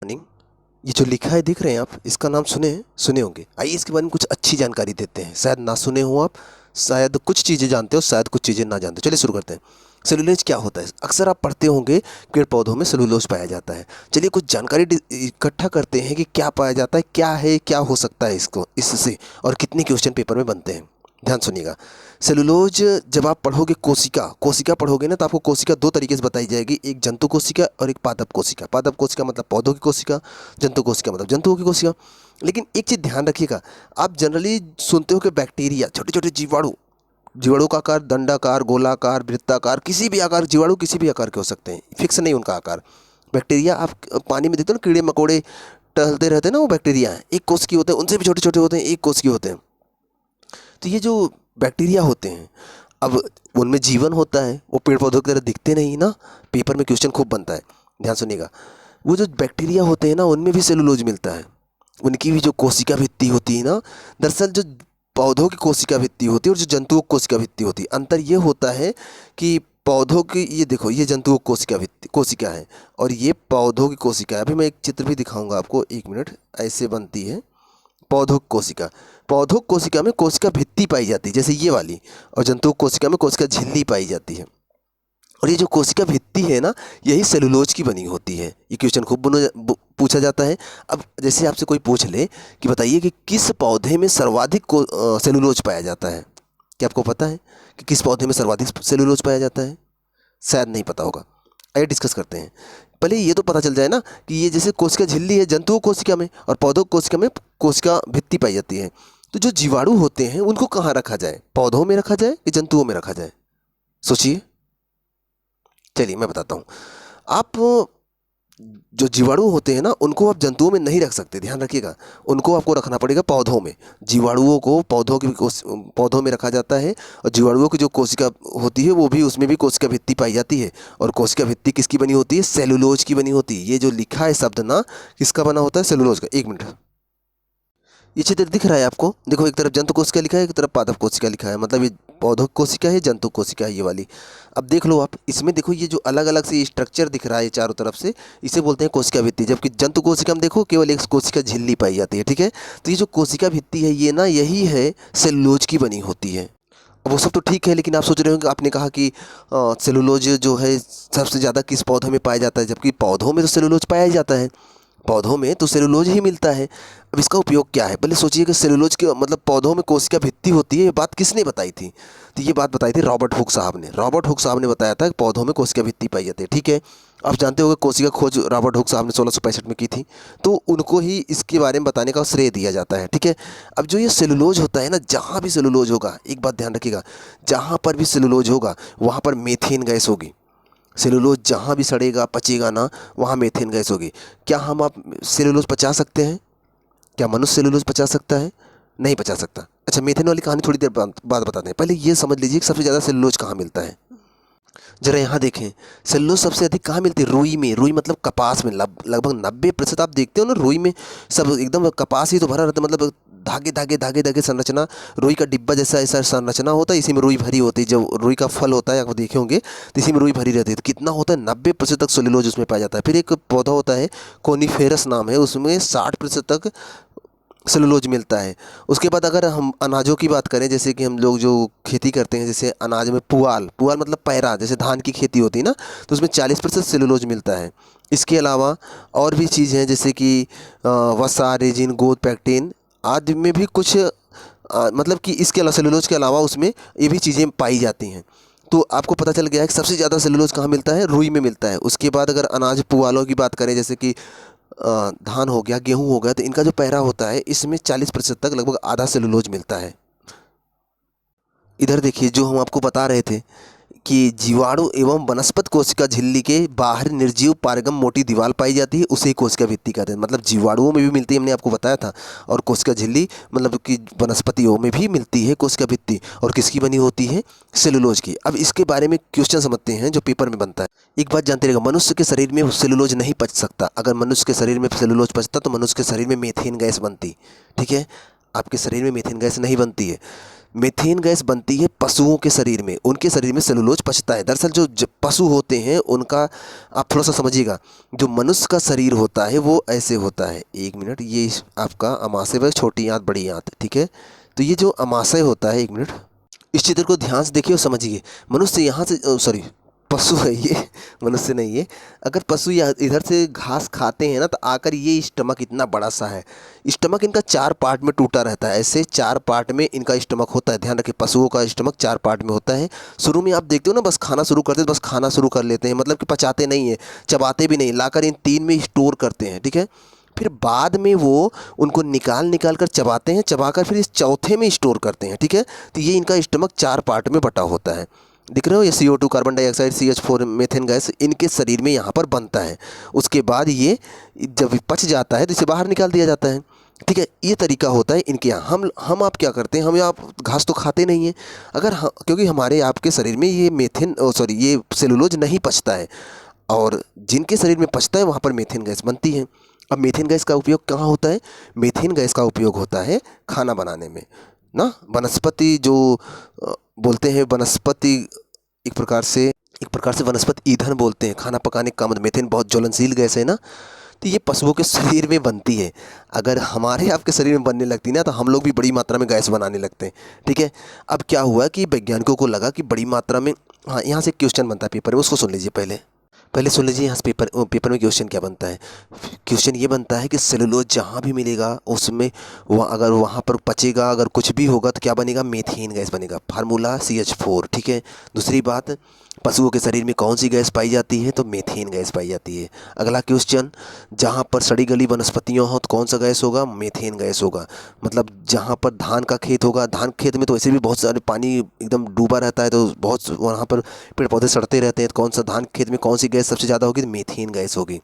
Morning. ये जो लिखा है दिख रहे हैं आप, इसका नाम सुने होंगे। आइए इसके बारे में कुछ अच्छी जानकारी देते हैं। शायद ना सुने हो आप, शायद कुछ चीज़ें जानते हो, शायद कुछ चीज़ें ना जानते हो। चलिए शुरू करते हैं। सेलुलोज क्या होता है? अक्सर आप पढ़ते होंगे पेड़ पौधों में सेलुलोज पाया जाता है। चलिए कुछ जानकारी इकट्ठा करते हैं कि क्या पाया जाता है, क्या है, क्या हो सकता है इसको इससे, और कितने क्वेश्चन पेपर में बनते हैं। ध्यान सुनिएगा। सेलुलोज जब आप पढ़ोगे, कोशिका कोशिका पढ़ोगे ना, तो आपको कोशिका दो तरीके से बताई जाएगी, एक जंतु कोशिका और एक पादप कोशिका। पादप कोशिका मतलब पौधों की कोशिका, जंतु कोशिका मतलब जंतुओं की कोशिका। लेकिन एक चीज़ ध्यान रखिएगा, आप जनरली सुनते हो कि बैक्टीरिया, छोटे छोटे जीवाणु, जीवाणु का आकार दंडाकार, गोलाकार, वृत्ताकार, किसी भी आकार, जीवाणु किसी भी आकार के हो सकते हैं, फिक्स नहीं उनका आकार। बैक्टीरिया आप पानी में देखते हो ना, कीड़े मकोड़े टहलते रहते हैं ना, वो बैक्टीरिया हैं, एक कोश की होते हैं, उनसे भी छोटे छोटे होते हैं, एक कोश की होते हैं। तो ये जो बैक्टीरिया होते हैं, अब उनमें जीवन होता है, वो पेड़ पौधों की तरह दिखते नहीं ना। पेपर में क्वेश्चन खूब बनता है, ध्यान सुनिएगा। वो जो बैक्टीरिया होते हैं ना, उनमें भी सेलुलोज मिलता है। उनकी भी जो कोशिका भित्ति होती है ना, दरअसल जो पौधों की कोशिका भित्ति होती है और जो जंतुओं की कोशिका भित्ति होती है, अंतर ये होता है कि पौधों की, ये देखो, ये जंतुओं की कोशिका भित्ति कोशिका है और ये पौधों की कोशिका है। अभी मैं एक चित्र भी दिखाऊंगा आपको, एक मिनट। ऐसे बनती है पौधों की कोशिका। पौधों की कोशिका में कोशिका भित्ति पाई जाती है, जैसे ये वाली, और जंतु कोशिका में कोशिका झिल्ली पाई जाती है। और ये जो कोशिका भित्ति है ना, यही सेलुलोज की बनी होती है। ये क्वेश्चन खूब पूछा जाता है। अब जैसे आपसे कोई पूछ ले कि बताइए कि किस पौधे में सर्वाधिक सेलुलोज पाया जाता है, क्या आपको पता है कि किस पौधे में सर्वाधिक सेलुलोज पाया जाता है? शायद नहीं पता होगा। आइए डिस्कस करते हैं। पहले ये तो पता चल जाए ना कि ये जैसे कोशिका झिल्ली है जंतुओं कोशिका में, और पौधों कोशिका में कोशिका भित्ति पाई जाती है। तो जो जीवाणु होते हैं उनको कहाँ रखा जाए? पौधों में रखा जाए कि जंतुओं में रखा जाए? सोचिए। चलिए मैं बताता हूँ। आप जो जीवाणु होते हैं ना, उनको आप जंतुओं में नहीं रख सकते, ध्यान रखिएगा। उनको आपको रखना पड़ेगा पौधों में। जीवाणुओं को पौधों में रखा जाता है, और जीवाणुओं की जो कोशिका होती है वो भी, उसमें भी कोशिका भित्ति पाई जाती है। और कोशिका भित्ति किसकी बनी होती है? सेलुलोज की बनी होती है। ये जो लिखा है शब्द ना, किसका बना होता है? सेलुलोज का। एक मिनट, ये चित्र दिख रहा है आपको? देखो, एक तरफ जंतु कोशिका लिखा है, एक तरफ पादप कोशिका लिखा है, मतलब ये पौधों की कोशिका है, जंतु कोशिका है, ये वाली। अब देख लो आप, इसमें देखो ये जो अलग अलग से स्ट्रक्चर दिख रहा है चारों तरफ से, इसे बोलते हैं कोशिका भित्ति। जबकि जंतु कोशिका में देखो केवल एक कोशिका झिल्ली पाई जाती है, ठीक है। तो ये जो कोशिका भित्ति है, ये ना, यही है सेलुलोज की बनी होती है। अब वो सब तो ठीक है, लेकिन आप सोच रहे हो कि आपने कहा कि सेलुलोज जो है सबसे ज़्यादा किस पौधे में पाया जाता है, जबकि पौधों में तो सेलुलोज पाया ही जाता है। पौधों में तो सेलुलोज ही मिलता है। अब इसका उपयोग क्या है? पहले सोचिए कि सेलुलोज के मतलब पौधों में कोशिका भित्ति होती है, ये बात किसने बताई थी? तो ये बात बताई थी रॉबर्ट हुक साहब ने। रॉबर्ट हुक साहब ने बताया था कि पौधों में कोशिका भित्ति पाई जाती है, ठीक है। आप जानते हो कि कोशिका खोज रॉबर्ट हुक साहब ने 1665 में की थी, तो उनको ही इसके बारे में बताने का श्रेय दिया जाता है, ठीक है। अब जो ये सेलुलोज होता है ना, जहाँ भी सेलुलोज होगा, एक बात ध्यान रखिएगा, जहाँ पर भी सेलुलोज होगा वहाँ पर मीथेन गैस होगी। सेलुलोज जहाँ भी सड़ेगा, पचेगा ना, वहाँ मीथेन गैस होगी। क्या हम आप सेलुलोज पचा सकते हैं? क्या मनुष्य सेलुलोज पचा सकता है? नहीं पचा सकता। अच्छा, मीथेन वाली कहानी थोड़ी देर बाद बताते हैं। पहले ये समझ लीजिए कि सबसे ज़्यादा सेलुलोज कहाँ मिलता है। जरा यहाँ देखें, सेलुलोज सबसे अधिक कहाँ मिलती है? रुई में। रुई मतलब कपास में। लगभग 90% आप देखते हो ना, रुई में सब एकदम कपास ही तो भरा रहता है, मतलब धागे धागे धागे धागे संरचना। रुई का डिब्बा जैसा ऐसा संरचना होता है, इसी में रुई भरी होती है। जब रुई का फल होता है, आप देखे होंगे, तो इसी में रुई भरी रहती है। तो कितना होता है? 90% तक सेलुलोज उसमें पाया जाता है। फिर एक पौधा होता है, कोनीफेरस नाम है, उसमें 60% तक सेलुलोज मिलता है। उसके बाद अगर हम अनाजों की बात करें, जैसे कि हम लोग जो खेती करते हैं, जैसे अनाज में पुआल, पुआल मतलब पैरा, जैसे धान की खेती होती है ना, तो उसमें 40% सेलुलोज मिलता है। इसके अलावा और भी चीज़ हैं, जैसे कि वसा, रेजिन, गोंद, पैक्टिन आदि में भी कुछ मतलब कि इसके अलावा, सेलुलोज के अलावा उसमें ये भी चीज़ें पाई जाती हैं। तो आपको पता चल गया है कि सबसे ज़्यादा सेलुलोज कहाँ मिलता है? रुई में मिलता है। उसके बाद अगर अनाज पुआलों की बात करें, जैसे कि धान हो गया, गेहूँ हो गया, तो इनका जो पैरा होता है, इसमें 40% तक, लगभग आधा सेलुलोज मिलता है। इधर देखिए, जो हम आपको बता रहे थे कि जीवाणु एवं वनस्पत कोशिका झिल्ली के बाहर निर्जीव पारगम मोटी दीवार पाई जाती है, उसे ही कोशिका भित्ति कहते हैं। मतलब जीवाणुओं में भी मिलती है, हमने आपको बताया था। और कोशिका झिल्ली मतलब कि वनस्पतियों में भी मिलती है कोशिका भित्ति। और किसकी बनी होती है? सेलुलोज की। अब इसके बारे में क्वेश्चन समझते हैं जो पेपर में बनता है। एक बात जानते रहिएगा, मनुष्य के शरीर में सेलुलोज नहीं पच सकता। अगर मनुष्य के शरीर में सेलुलोज पचता तो मनुष्य के शरीर में मीथेन गैस बनती, ठीक है। आपके शरीर में मीथेन गैस नहीं बनती है। मीथेन गैस बनती है पशुओं के शरीर में, उनके शरीर में सेलुलोज पचता है। दरअसल जो पशु होते हैं उनका, आप थोड़ा सा समझिएगा, जो मनुष्य का शरीर होता है वो ऐसे होता है। एक मिनट, ये आपका अमाशय व छोटी आंत बड़ी आंत, ठीक है। तो ये जो अमाशय होता है, एक मिनट, इस चित्र को ध्यान से देखिए और समझिए। मनुष्य यहाँ से, सॉरी, पशु है ये, मनुष्य नहीं है। अगर पशु इधर से घास खाते हैं ना, तो आकर ये स्टमक इतना बड़ा सा है। स्टमक इनका 4 पार्ट में टूटा रहता है, ऐसे 4 पार्ट में इनका स्टमक होता है। ध्यान रखिए, पशुओं का स्टमक 4 पार्ट में होता है। शुरू में आप देखते हो ना, बस खाना शुरू करते हैं, बस खाना शुरू कर लेते हैं, मतलब कि पचाते नहीं है, चबाते भी नहीं, लाकर इन 3 में स्टोर करते हैं, ठीक है। फिर बाद में वो उनको निकाल निकाल कर चबाते हैं, चबाकर फिर इस चौथे में स्टोर करते हैं, ठीक है। तो ये इनका स्टमक 4 पार्ट में बटा होता है। दिख रहे हो, ये CO2 carbon dioxide, CH4 methane gas इनके शरीर में यहाँ पर बनता है। उसके बाद ये जब पच जाता है तो इसे बाहर निकाल दिया जाता है, ठीक है। ये तरीका होता है इनके यहाँ। हम आप क्या करते हैं, हम आप घास तो खाते नहीं हैं, अगर क्योंकि हमारे आपके शरीर में ये ये सेलुलोज नहीं पचता है, और जिनके शरीर में पचता है वहाँ पर मीथेन गैस बनती है। अब मीथेन गैस का उपयोग कहाँ होता है? मीथेन गैस का उपयोग होता है खाना बनाने में ना। वनस्पति जो बोलते हैं, वनस्पति एक प्रकार से वनस्पति ईंधन बोलते हैं, खाना पकाने का काम। मीथेन बहुत ज्वलनशील गैस है ना, तो ये पशुओं के शरीर में बनती है। अगर हमारे आपके शरीर में बनने लगती ना, तो हम लोग भी बड़ी मात्रा में गैस बनाने लगते हैं, ठीक है। अब क्या हुआ कि वैज्ञानिकों को लगा कि बड़ी मात्रा में, हाँ, यहाँ से क्वेश्चन बनता है पेपर में, उसको सुन लीजिए। पहले सुन लीजिए, यहाँ से पेपर में क्वेश्चन क्या बनता है। क्वेश्चन ये बनता है कि सेलुलोज जहाँ भी मिलेगा उसमें अगर वहाँ पर पचेगा, अगर कुछ भी होगा तो क्या बनेगा? मीथेन गैस बनेगा, फार्मूला CH4, ठीक है। दूसरी बात, पशुओं के शरीर में कौन सी गैस पाई जाती है? तो मीथेन गैस पाई जाती है। अगला क्वेश्चन, जहाँ पर सड़ी गली वनस्पतियाँ हो तो कौन सा गैस होगा? मीथेन गैस होगा। मतलब जहाँ पर धान का खेत होगा, धान खेत में तो वैसे भी बहुत सारे पानी एकदम डूबा रहता है, तो बहुत वहाँ पर पेड़ पौधे सड़ते रहते हैं, तो कौन सा धान खेत में कौन सी गैस सबसे ज़्यादा होगी? तो मीथेन गैस होगी।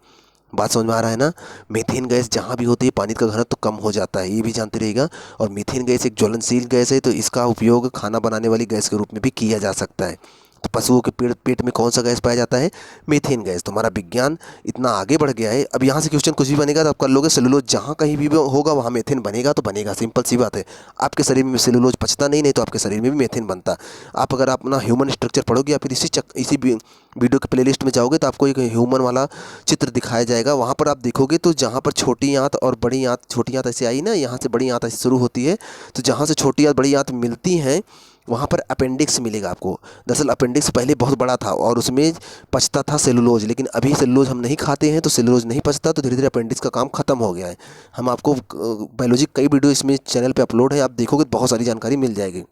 बात समझ में आ रहा है ना? मीथेन गैस जहाँ भी होती है पानी का घनत्व तो कम हो जाता है, ये भी जानते रहिएगा। और मीथेन गैस एक ज्वलनशील गैस है, तो इसका उपयोग खाना बनाने वाली गैस के रूप में भी किया जा सकता है। तो पशुओं के पेट में कौन सा गैस पाया जाता है? Methane gas. तो हमारा विज्ञान इतना आगे बढ़ गया है, अब यहाँ से क्वेश्चन कुछ भी बनेगा तो आप कर लोगे। सेलुलोज जहाँ कहीं भी होगा वहाँ मीथेन बनेगा तो बनेगा, सिंपल सी बात है। आपके शरीर में सेलुलोज पचता नहीं तो आपके शरीर में भी मीथेन बनता। आप अगर अपना ह्यूमन स्ट्रक्चर पढ़ोगे या फिर इसी वीडियो के प्लेलिस्ट में जाओगे तो आपको एक ह्यूमन वाला चित्र दिखाया जाएगा। वहाँ पर आप देखोगे तो जहाँ पर छोटी आंत और बड़ी आंत, छोटी आंत ऐसे आई ना, यहाँ से बड़ी आंत ऐसे शुरू होती है, तो जहाँ से छोटी आंत बड़ी आंत मिलती हैं वहाँ पर अपेंडिक्स मिलेगा आपको। दरअसल अपेंडिक्स पहले बहुत बड़ा था और उसमें पचता था सेलुलोज, लेकिन अभी सेलुलोज हम नहीं खाते हैं तो सेलुलोज नहीं पचता, तो धीरे धीरे अपेंडिक्स का काम खत्म हो गया है। हम आपको बायोलॉजी कई वीडियो इसमें चैनल पे अपलोड है, आप देखोगे तो बहुत सारी जानकारी मिल जाएगी।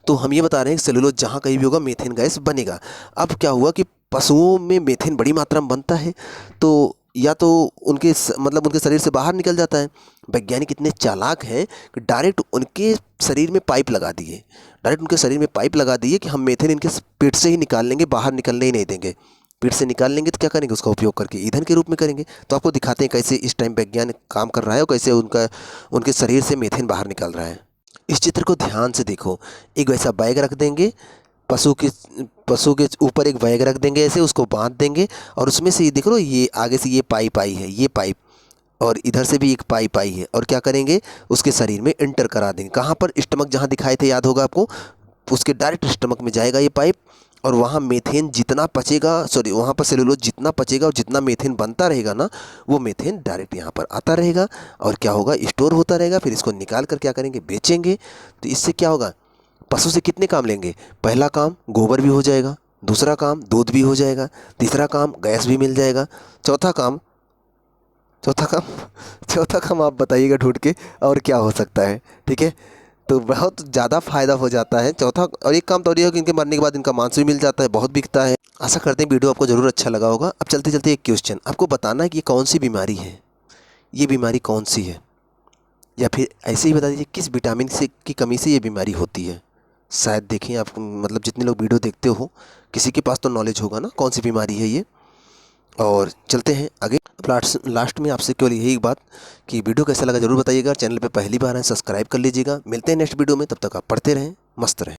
तो हम ये बता रहे हैं कि सेलुलोज जहाँ कहीं भी होगा मीथेन गैस बनेगा। अब क्या हुआ कि पशुओं में मीथेन बड़ी मात्रा में बनता है, तो या तो उनके उनके शरीर से बाहर निकल जाता है। वैज्ञानिक इतने चालाक हैं कि डायरेक्ट उनके शरीर में पाइप लगा दिए कि हम मीथेन इनके पेट से ही निकाल लेंगे, बाहर निकलने ही नहीं देंगे। पेट से निकाल लेंगे तो क्या करेंगे? उसका उपयोग करके ईंधन के रूप में करेंगे। तो आपको दिखाते हैं कैसे इस टाइम वैज्ञानिक काम कर रहा है और कैसे उनके शरीर से मीथेन बाहर निकल रहा है। इस चित्र को ध्यान से देखो, एक वैसा बैग रख देंगे, पशु के ऊपर एक बैग रख देंगे, ऐसे उसको बांध देंगे, और उसमें से ये देख लो, ये आगे से ये पाइप आई है, ये पाइप, और इधर से भी एक पाइप आई है, और क्या करेंगे? उसके शरीर में एंटर करा देंगे। कहाँ पर? स्टमक जहाँ दिखाए थे, याद होगा आपको, उसके डायरेक्ट स्टमक में जाएगा ये पाइप, और वहाँ मीथेन जितना पचेगा, वहाँ पर सेलुलोज जितना पचेगा और जितना मीथेन बनता रहेगा ना, वो मीथेन डायरेक्ट यहाँ पर आता रहेगा और क्या होगा? स्टोर होता रहेगा। फिर इसको निकाल कर क्या करेंगे? बेचेंगे। तो इससे क्या होगा? पशु से कितने काम लेंगे? पहला काम गोबर भी हो जाएगा, दूसरा काम दूध भी हो जाएगा, तीसरा काम गैस भी मिल जाएगा, चौथा काम चौथा काम आप बताइएगा ढूंढ के, और क्या हो सकता है? ठीक है, तो बहुत ज़्यादा फायदा हो जाता है। चौथा और एक काम तो ये है कि इनके मरने के बाद इनका मांस भी मिल जाता है, बहुत बिकता है। आशा करते हैं वीडियो आपको ज़रूर अच्छा लगा होगा। अब चलते चलते एक क्वेश्चन, आपको बताना है कि ये कौन सी बीमारी है, ये बीमारी कौन सी है, या फिर ऐसे ही बता दीजिए किस विटामिन से की कमी से ये बीमारी होती है। शायद देखें आप, मतलब जितने लोग वीडियो देखते हो किसी के पास तो नॉलेज होगा ना कौन सी बीमारी है ये। और चलते हैं आगे। लास्ट में आपसे केवल यही बात कि वीडियो कैसा लगा ज़रूर बताइएगा। चैनल पे पहली बार है सब्सक्राइब कर लीजिएगा। मिलते हैं नेक्स्ट वीडियो में, तब तक आप पढ़ते रहें, मस्त रहें।